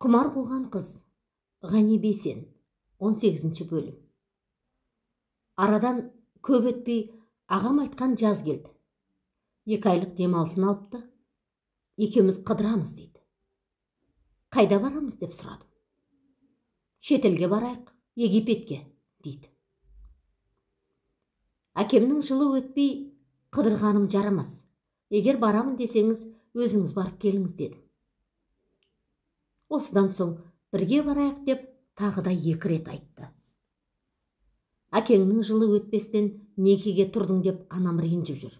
Құмар қуған қыз. Ғани Бейсен. 18 бөлім. Арадан көп өтпей ағам айтқан жаз келді. 2 айлық демалысын алыпты. Екеуміз қыдырамыз дейді. Қайда барамыз деп сұрадым. Шетелге барайық, Египетке дейді. Әкемнің жылы өтпей қыдырғаным жарамас. Егер барамын десеңіз, өзіңіз барып келіңіз дедім. Осыдан соң бірге барайық деп тағы да 2 рет айтты. Әкеңнің жылы өтпестен некеге тұрдың деп анам ренжіп жүр.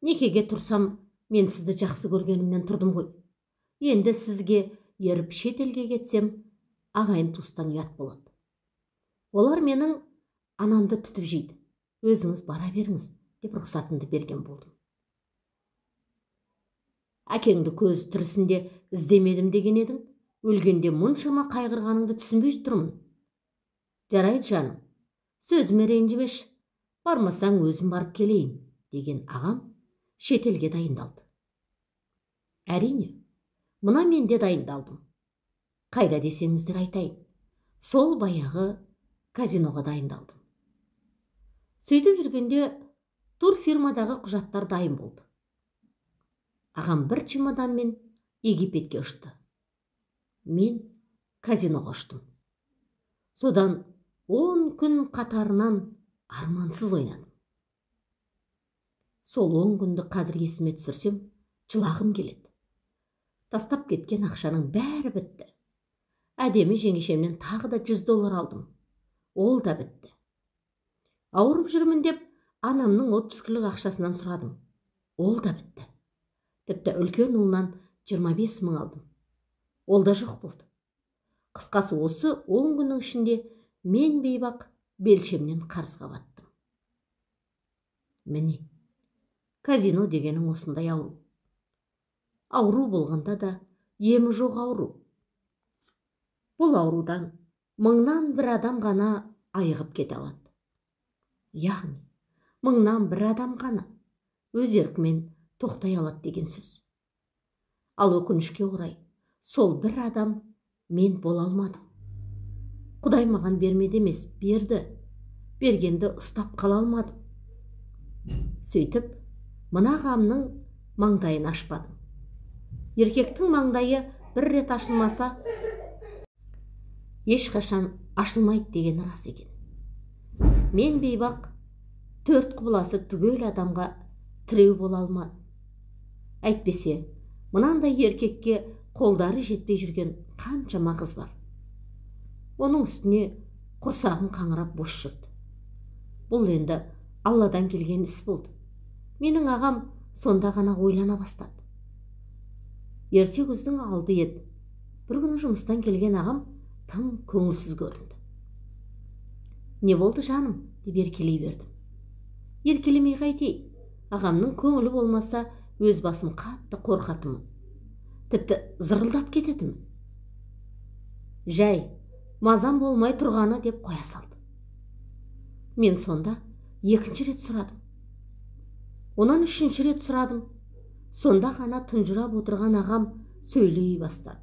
Некеге тұрсам, мен сізді жақсы көргенімнен тұрдым ғой. Енді сізге еріп шетелге кетсем, ағайын туыстан ұят болады. Олар менің анамды түтіп жейді. Өзіңіз бара беріңіз деп рұқсатымды берген болдым. Әкеңді көз тірісінде іздемедім деген едің, өлгенде мұншама қайғырғаныңды түсінбей тұрмын. Жарайды жаным, сөзіме ренжімеш, бармасаң өзім барып келейін деген ағам шетелге дайындалды. Әрине, мына мен де дайындалдым. Қайда десеңіздер айтайын, сол баяғы казиноға дайындалдым. Сөйтіп жүргенде турфирмадағы құжаттар дайын болды. Ағам бір чемоданмен Египетке ұшты. Мен казиноға ұштым. Содан 10 күн қатарынан армансыз ойнадым. Сол 10 күнді қазір есіме түсірсем, жылағым келеді. Тастап кеткен ақшаның бәрі бітті. Әдемі жеңешемнен тағы да $100 алдым. Ол да бітті. Ауырып жүрмін деп анамның отпускілік ақшасынан сұрадым. Ол да бітті. Тіпті үлкен ұлынан 25 000 алдым. Ол да жоқ болды. Қысқасы осы 10 күннің ішінде мен бейбақ белшемнен қарызға баттым. Міне, казино дегенің осындай ауру. Ауру болғанда да емі жоқ ауру. Бұл аурудан 1000-нан 1 адам ғана айығып кете алады. Яғни, 1000-нан 1 адам ғана өз еркімен тоқтай алады деген сөз. Ал өкінішке орай, сол 1 адам мен бола алмадым. Құдай маған бермеді емес, берді. Бергенді ұстап қала алмадым. Сөйтіп, мына ағамның маңдайын ашпадым. Еркектің маңдайы 1 рет ашылмаса, ешқашан ашылмайды деген рас екен. Мен бейбақ 4 құбыласы түгел адамға тіреу бола алмадым. Әйтпесе, мынандай еркекке қолдары жетпей жүрген қаншама қыз бар. Оның үстіне құрсағым қаңырап бос жүрді. Бұл енді Алладан келген іс болды. Менің ағам сонда ғана ойлана бастады. Ерте күздің алды еді. Бір күні жұмыстан келген ағам тым көңілсіз көрінді. Не болды жаным деп еркелей бердім. Еркелемей қайтейін. Ағамның көңілі болмаса, өз басым қатты қорқатымын. Тіпті зырылдап кететімін. Жай, мазам болмай тұрғаны деп қоя салды. Мен сонда 2-ші рет сұрадым. Онан 3-ші рет сұрадым. Сонда ғана тұнжырап отырған ағам сөйлей бастады.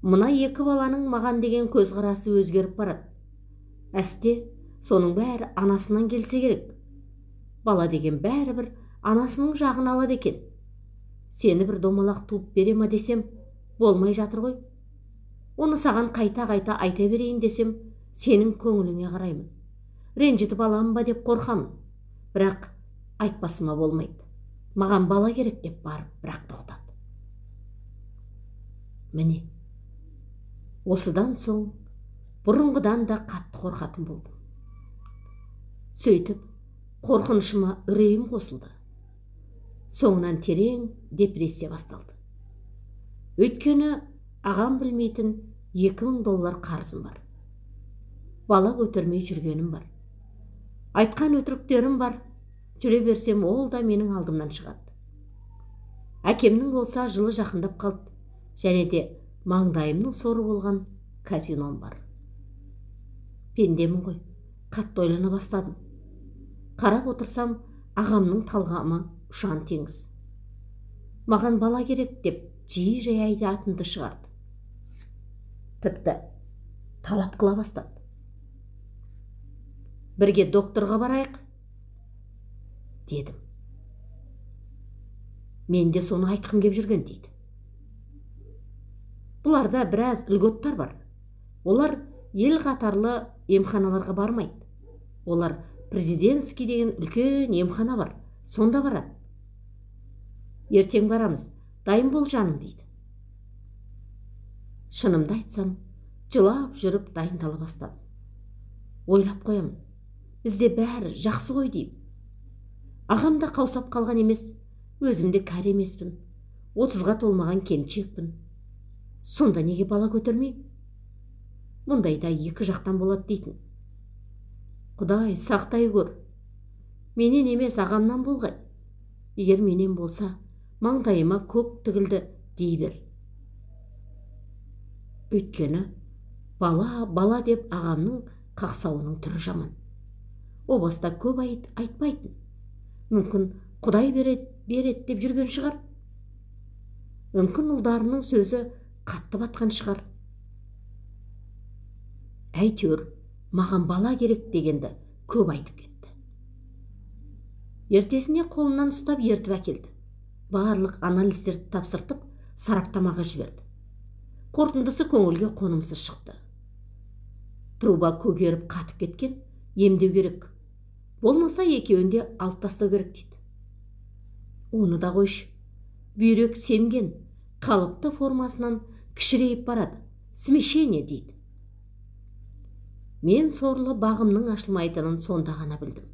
Мына 2 баланың маған деген көзқарасы өзгеріп барады. Әсте, соның бәрі анасынан келсе керек. Бала деген бәрібір анасының жағын алады екен. Сені бір домалақ туып берема десем, болмай жатыр ғой. Оны саған қайта-қайта айта берейін десем, сенің көңіліңе қараймын. Ренжітіп аламын ба деп қорқамын. Бірақ айтпасыма болмайды. Маған бала керек деп барып, бірақ тоқтады. Міне, осыдан соң бұрынғыдан да қатты қорқатын болдым. Сөйтіп, қорқынышыма үрейім қосылды. Соңынан терең депрессия басталды. Өйткені ағам білмейтін $2000 қарызым бар. Бала көтермей жүргенім бар. Айтқан өтіріктерім бар. Жүре берсем, ол да менің алдымнан шығады. Әкемнің болса жылы жақындап қалды. Және де маңдайымның соры болған казином бар. Пендемін ғой. қатты ойлана бастадым. Қарап отырсам, ағамның талғамы ұшан теңіз. Маған бала керек деп жиі айтатынды шығарды. Тіпті талап қыла бастады. Бірге докторға барайық, дедім. Мен де соны айтқым кеп жүрген, дейді. Бұларда біраз үлготтар бар. Олар ел қатарлы емханаларға бармайды. Олар президентский деген үлкен емхана бар, сонда барады. Ертең барамыз, дайын бол жаным, дейді. Шынымды айтсам, жылап жүріп дайындала бастадым. Ойлап қоямын, бізде бәрі жақсы ғой деймін. Ағам да қаусап қалған емес, өзім де кәрі емеспін, 30-ға толмаған келіншекпін. Сонда неге бала көтермеймін? Мұндайда екі жақтан болады дейтін. Құдай сақтай көр. Менен емес, ағамнан болғай. Егер менен болса, маңдайыма көк тігілді дей бер. Өйткені бала деп ағамның қақсауының түрі жаман. О баста көп айтпайтын. Мүмкін Құдай берет деп жүрген шығар. Мүмкін ұлдарының сөзі қатты батқан шығар. Әйтеуір, маған бала керек дегенді көп айтып кетті. Ертесіне қолынан ұстап ертіп әкелді. Барлық анализдерді тапсыртып, сараптамаға жіберді. Қорытындысы көңілге қонымсыз шықты. Труба көгеріп қатып кеткен, емдеу керек. Болмаса екеуінде алып тастау керек, дейді. Оны да қойшы. Бүйрек семген, қалыпты формасынан кішірейіп барады. Смещение, дейді. Мен сорлы бағымның ашылмайтынын сонда ғана білдім.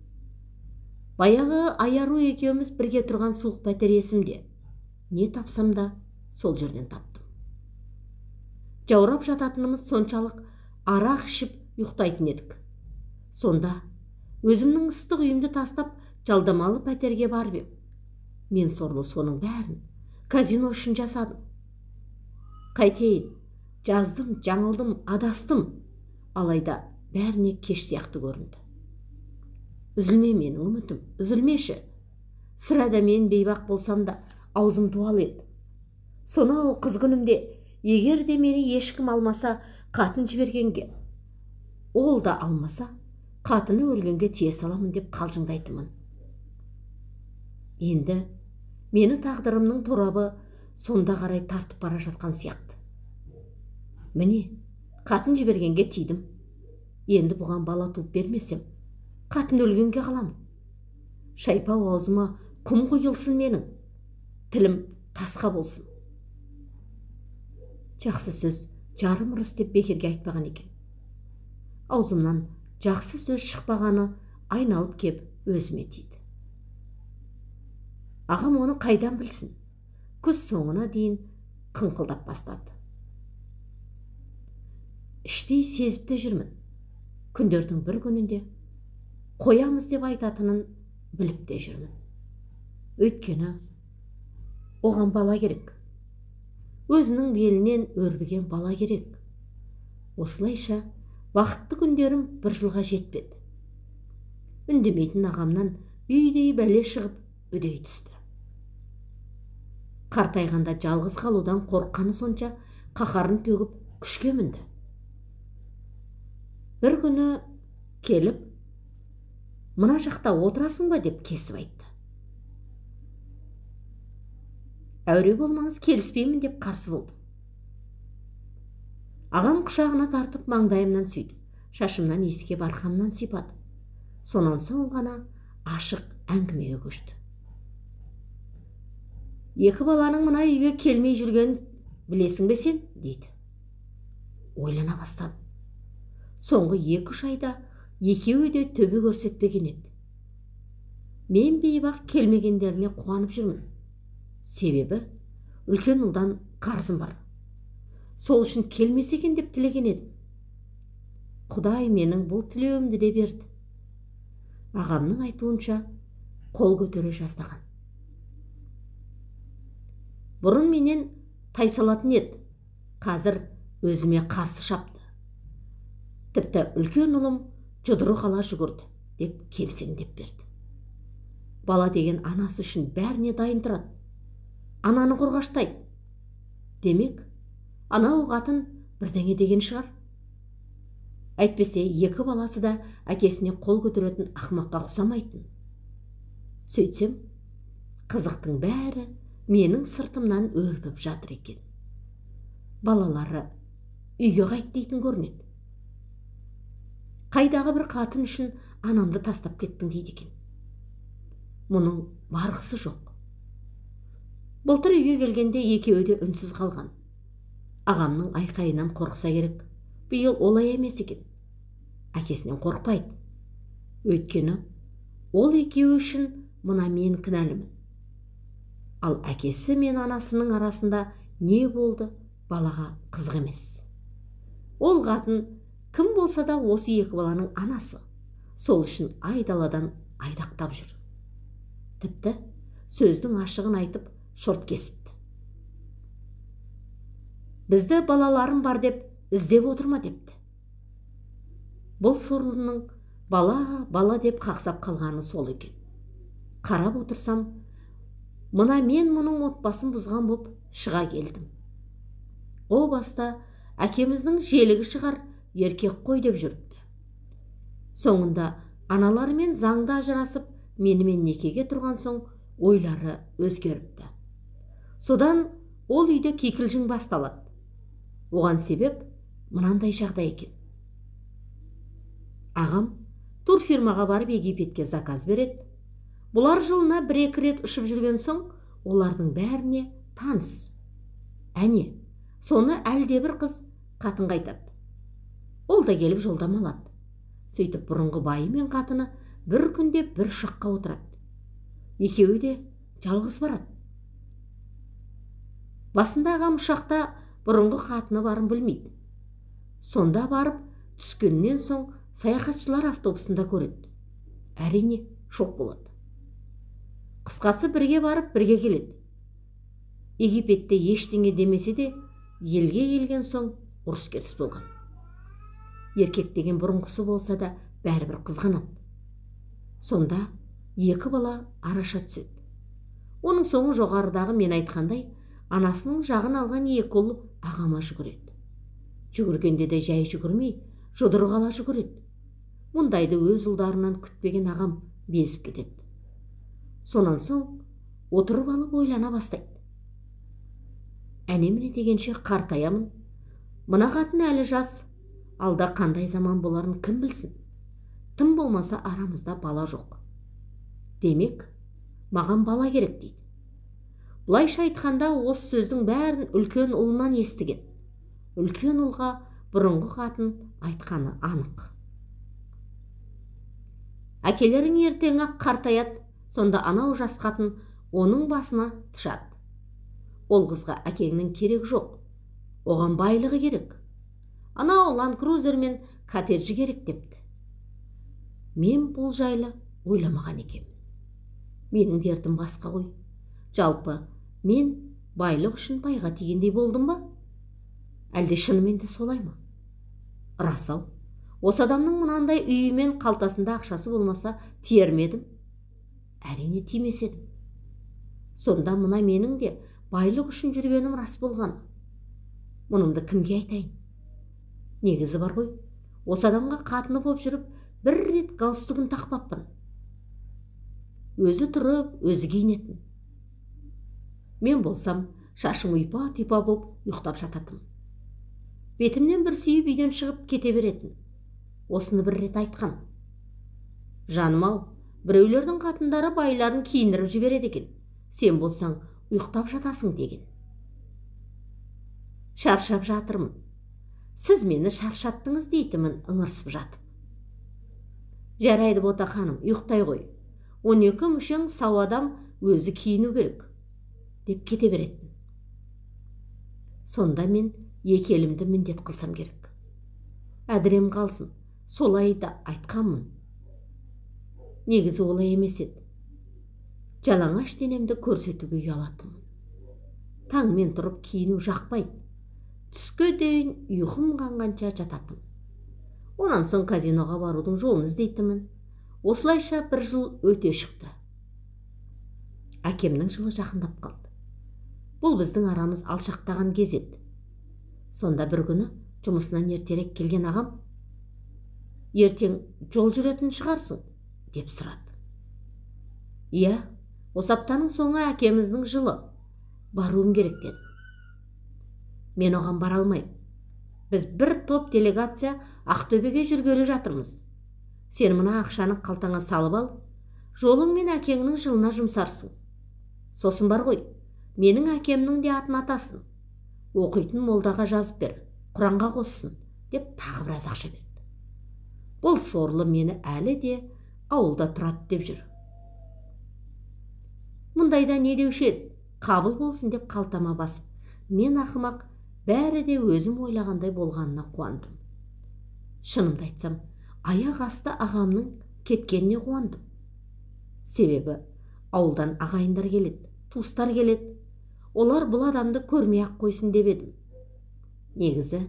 Баяғы Аяру екеуміз бірге тұрған суық пәтер есімде. Не тапсам да сол жерден таптым. Жаурап жататынымыз соншалық арақ ішіп ұйықтайтын едік. Сонда өзімнің ыстық үйімді тастап жалдамалы пәтерге барып ем. Мен сорлы соның бәрін казино үшін жасадым. Қайтейін, жаздым, жаңылдым, адастым. Алайда бәріне кеш сияқты көрінді. Үзілме менің үмітім, үзілмеші. Сірәда мен бейбақ болсам да аузым дуал еді. Сонау қыз күнімде, егер де мені ешкім алмаса, қатын жібергенге, ол да алмаса, қатыны өлгенге тие саламын деп қалжыңдайтынмын. Енді мені тағдырымның торабы сонда қарай тартып бара жатқан сияқты. Міне, қатын жібергенге тидім. Енді бұған бала туып бермесем, қатын өлгенге қаламын. Шайпау аузыма құм құйылсын менің, тілім тасқа болсын. Жақсы сөз жарым ырыс деп бекерге айтпаған екен. Аузымнан жақсы сөз шықпағаны айналып кеп өзіме тиді. Ағам оны қайдан білсін? Күз соңына дейін қыңқылдап бастады. Іштей сезіп те жүрмін. Күндердің бір күнінде қоямыз деп айтатынын біліп те жүрмін. Өйткені оған бала керек. Өзінің белінен өрбіген бала керек. Осылайша бақытты күндерім бір жылға жетпеді. Үндемейтін ағамнан үйдей бәле шығып үдей түсті. Қартайғанда жалғыз қалудан қорыққаны сонша қаһарын төгіп күшке мінді. Бір күні келіп, мына жақта отырасың ба деп кесіп айтты. Әуре болмаңыз, келіспеймін деп қарсы болдым. Ағам құшағына тартып маңдайымнан сүйді, шашымнан иіскеп арқамнан сипады. Сонан соң ғана ашық әңгімеге көшті. Екі баланың мына үйге келмей жүрген білесің бе сен, дейді. Ойлана бастадым. Соңғы 2-3 айда екеуі де төбе көрсетпеген еді. Мен бейбақ келмегендеріне қуанып жүрмін. Себебі үлкен ұлдан қарызым бар. Сол үшін келмесе екен деп тілеген едім. Құдай менің бұл тілеуімді де берді. Ағамның айтуынша қол көтере жаздаған. Бұрын менен тайсалатын еді, қазір өзіме қарсы шапты. Тіпті үлкен ұлым жұдыры қала жүгірді деп кемсеңдеп берді. Бала деген анасы үшін бәріне дайын тұрады. Ананы қорғаштайды. Демек, анау қатын бірдеңе деген шығар. Әйтпесе, екі баласы да әкесіне қол көтеретін ақымаққа ұқсамайтын. Сөйтсем, қызықтың бәрі менің сыртымнан өрбіп жатыр екен. Балалары үйге қайт дейтін көрінеді. Қайдағы бір қатын үшін анамды тастап кеттің дейді екен. Мұның барғысы жоқ. Былтыр үйге келгенде екеуі де үнсіз қалған. Ағамның айқайынан қорқса керек. Биыл олай емес екен. Әкесінен қорқпайды. Өйткені ол екеуі үшін мына мен кінәлімін. Ал әкесі мен анасының арасында не болды, балаға қызық емес. Ол қатын кім болса да осы екі баланың анасы. Сол үшін айдаладан айдақтап жүр. Тіпті сөздің ашығын айтып шорт кесіпті. Бізді балаларым бар деп іздеп отырма депті. Бұл сорлының бала деп қақсап қалғаны сол екен. Қарап отырсам, мына мен мұның отбасын бұзған боп шыға келдім. О баста әкеміздің желігі шығар, еркек қой деп жүріпті. Соңында аналарымен заңда ажырасып, менімен некеге тұрған соң ойлары өзгеріпті. Содан ол үйде кикілжің басталады. Оған себеп мынандай жағдай екен. Ағам турфирмаға барып Египетке заказ береді. Бұлар жылына 1-2 рет ұшып жүрген соң, олардың бәріне таныс. Әне, соны әлде бір қыз қатын қайтады. Ол да келіп жолдама алады. Сөйтіп бұрынғы байы мен қатыны бір күнде бір ұшаққа отырады. Екеуі де жалғыз барады. Басында ағам ұшақта бұрынғы қатыны барын білмейді. Сонда барып түскеннен соң саяхатшылар автобусында көреді. Әрине, шок болады. Қысқасы бірге барып, бірге келеді. Египетте ештеңе демесе де, елге келген соң ұрыс-керіс болған. Еркек деген бұрынғысы болса да бәрібір қызғанады. Сонда екі бала араша түседі. Оның соңы жоғарыдағы мен айтқандай, анасының жағын алған екі ұл ағама жүгіреді. Жүгіргенде де жай жүгірмей, жұдырғала жүгіреді. Мұндайды өз ұлдарынан күтпеген ағам безіп кетеді. Сонан соң отырып алып ойлана бастайды. Әне-міне дегенше қартаямын. Мына қатын әлі жас, алда қандай заман боларын кім білсін? Тым болмаса арамызда бала жоқ. Демек, маған бала керек дейді. Бұлайша айтқанда осы сөздің бәрін үлкен ұлынан естіген. Үлкен ұлға бұрынғы қатын айтқаны анық. Әкелерің ертең-ақ қартаяды, сонда анау жас қатын оның басына тышады. Ол қызға әкеңнің керек жоқ, оған байлығы керек. Анау Land Cruiser мен коттеджі керек депті. Мен бұл жайлы ойламаған екем. Менің дертім басқа ғой. Жалпы, мен байлық үшін байға тигендей болдым ба? Әлде шынымен де солай ма? Рас-ау, осы адамның мынандай үйі мен қалтасында ақшасы болмаса тиермедім? Әрине тимес едім. Сонда мына менің де байлық үшін жүргенім рас болғаны. Мұнымды кімге айтайын? Негізі бар ғой, осы адамға қатыны боп жүріп, бір рет галстугын тақпаппын. Өзі тұрып, өзі киінетін. Мен болсам, шашым ұйпа-типа боп ұйықтап жататым. Бетімнен бір сүйіп үйден шығып кете беретін. Осыны бір рет айтқан. Жаным-ау, біреулердің қатындары байларын киіндіріп жібереді екен. Сен болсаң, ұйықтап жатасың деген. Шаршап жатырмын. Сіз мені шаршаттыңыз дейтімін ыңырсып жатып. Жарайды бота ханым, ұйықтай ғой. 12 мүшең сау адам өзі киіну керек, деп кете беретін. Сонда мен екі елімді міндет қылсам керек. Әдірем қалсын, солай да айтқанмын. Негізі олай емес еді. Жалаңаш денемді көрсетуге ұялатымын. Таңмен тұрып киіну жақпайды. Түске дейін ұйқым қанғанша жататым. Онан соң казиноға барудың жолын іздейтінмін. Осылайша бір жыл өте шықты. Әкемнің жылы жақындап қалды. Бұл біздің арамыз алшақтаған кез еді. Сонда бір күні жұмысынан ертерек келген ағам: «Ертең жол жүретін шығарсың?» деп сұрады. «Иә, осы аптаның соңы әкеміздің жылы. Баруым керек» дедім. «Мен оған бара алмаймын. Біз бір топ делегация Ақтөбеге жүргелі жатырмыз. Сен мына ақшаны қалтаңа салып ал, жолың мен әкеңнің жылына жұмсарсың. Сосын бар ғой, менің әкемнің де атын атасын. Оқитын молдаға жазып бер, Құранға қоссын» деп тағы біраз ақша берді. Бұл сорлы мені әлі де ауылда тұрады деп жүр. Мұндайда не деуші еді? Қабыл болсын деп қалтама басып, мен ақымақ, бәрі де өзім ойлағандай болғанына қуандым. Шынымды айтсам, аяқ асты ағамның кеткеніне қуандым. Себебі ауылдан ағайындар келеді, туыстар келеді. Олар бұл адамды көрмей ақ қойсын деп едім. Негізі,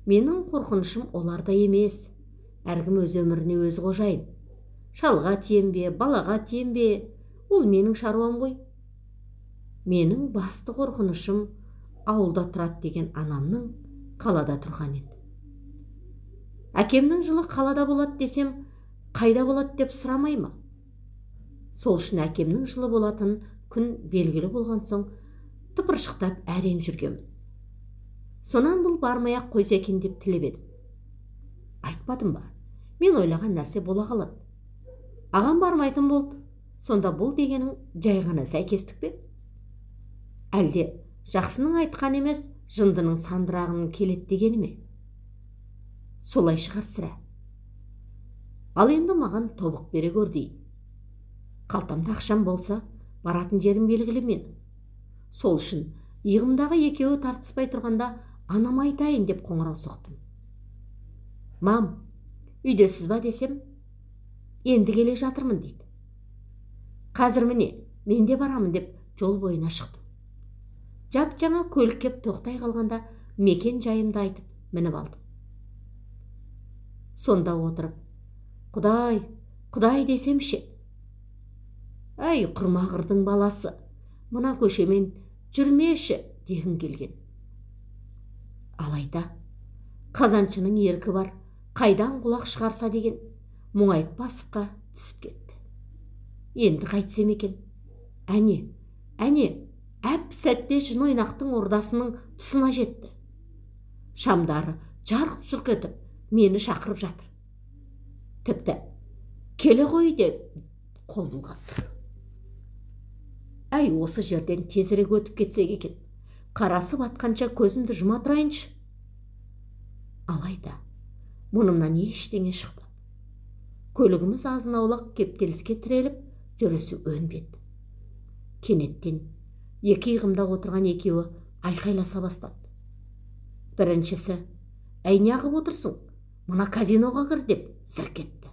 менің қорқынышым оларда емес. Әркім өз өміріне өз қожайын. Шалға тием бе, балаға тием бе, ол менің шаруам ғой. Менің басты қорқынышым ауылда тұрады деген анамның қалада тұрған еді. Әкемнің жылы қалада болады десем, қайда болады деп сұрамай ма? Сол үшін әкемнің жылы болатын күн белгілі болған соң тыпыршықтап әрең жүргенмін. Сонан бұл бармай-ақ қойса екен деп тілеп едім. Айтпадым ба? Мен ойлаған нәрсе бола қалады. Ағам бармайтын болды. Сонда бұл дегенің жай ғана сәйкестік пе? Әлде жақсының айтқан емес, жындының сандырағының келет дегені ме? Солай шығар сірә. Ал енді маған тобық бере көр дейін. Қалтамда ақшам болса, баратын жерім белгілі менің. Сол үшін иығымдағы екеуі тартыспай тұрғанда анам айтайын деп қоңырау соқтым. «Мам, үйдесіз ба?» десем, «Енді келе жатырмын» дейді. «Қазір міне, мен де барамын» деп жол бойына шықтым. Жап-жаңа көлік кеп тоқтай қалғанда мекен жайымды айтып мініп алдым. Сонда отырып, «Құдай десемші». «Әй, құрмағырдың баласы, мына көшемен жүрмеші» дегім келген. Алайда қазаншының еркі бар, қайдан құлақ шығарса деген Мұңайтпасовқа түсіп кетті. Енді қайтсем екен? Әне, әп сәтте жын ойнақтың ордасының тұсына жетті. Шамдары жарқ-жұрқ етіп мені шақырып жатыр. Тіпті «Келе ғой» деп қол бұлғап тұр. Әй, осы жерден тезірек өтіп кетсек екен. Қарасы батқанша көзімді жұма тұрайыншы. Алайда мұнымнан ештеңе шықпады. Көлігіміз азын-аулақ кептеліске тіреліп, жүрісі өнбеді. Кенеттен екі иығымда отырған екеуі айқайласа бастады. Біріншісі: «Әй, не ағып отырсың? Мына казиноға кір» деп зірк етті.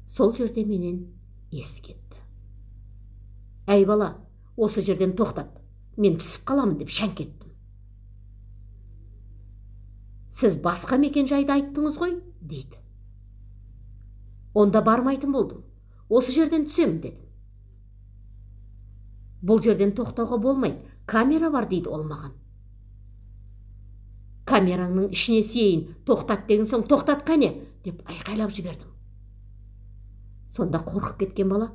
Сол жерде менен ес кетті. «Әй бала, осы жерден тоқтат, мен түсіп қаламын» деп шәңк еттім. «Сіз басқа мекен жайды айттыңыз ғой» дейді. «Онда бармайтын болдым, осы жерден түсемін» дедім. «Бұл жерден тоқтауға болмайды, камера бар» дейді ол маған. «Камераңның ішіне сиейін, тоқтат деген соң тоқтат қане» деп айқайлап жібердім. Сонда қорқып кеткен бала: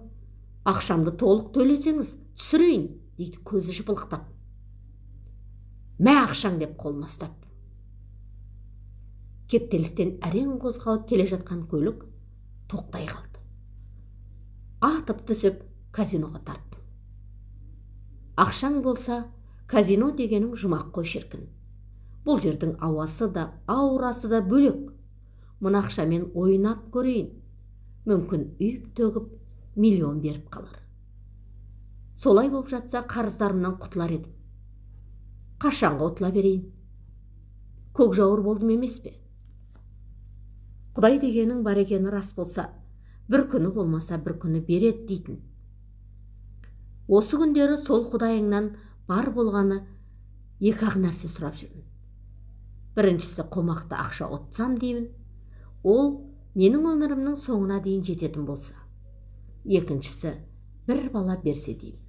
«Ақшамды толық төлесеңіз түсірейін» дейді көзі жыпылықтап. «Мә ақшаң» деп қолына ұстаттым. Кептелістен әрең қозғалып келе жатқан көлік тоқтай қалды. Атып түсіп казиноға тарттым. Ақшаң болса, казино дегенің жұмақ қой шіркін. Бұл жердің ауасы да, аурасы да бөлек. Мына ақшамен ойнап көрейін. Мүмкін үйіп-төгіп миллион беріп қалар. Солай болып жатса қарыздарымнан құтылар едім. Қашанға ұтыла берейін? Көк жауыр болдым емес пе? Құдай дегенің бар екені рас болса, бір күні болмаса бір күні береді дейтін. Осы күндері сол Құдайыңнан бар болғаны екі-ақ нәрсе сұрап жүрмін. Біріншісі қомақты ақша ұтсам деймін, ол менің өмірімнің соңына дейін жететін болса. Екіншісі бір бала берсе деймін,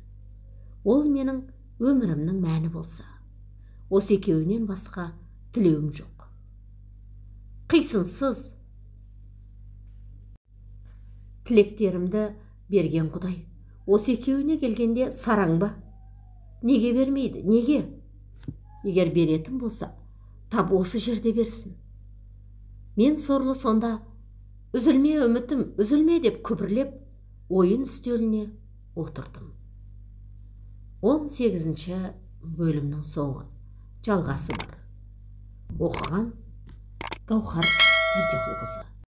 ол менің өмірімнің мәні болса. Осы екеуінен басқа тілеуім жоқ. Қисынсыз тілектерімді берген Құдай осы екеуіне келгенде сараң ба? Неге бермейді? Неге? Егер беретін болса, тап осы жерде берсін. Мен сорлы сонда үзілме үмітім, үзілме деп күбірлеп ойын үстеліне отырдым. 18-ші бөлімнің соңы, жалғасы бар. Оқыған Гаухар Пердеқұлқызы.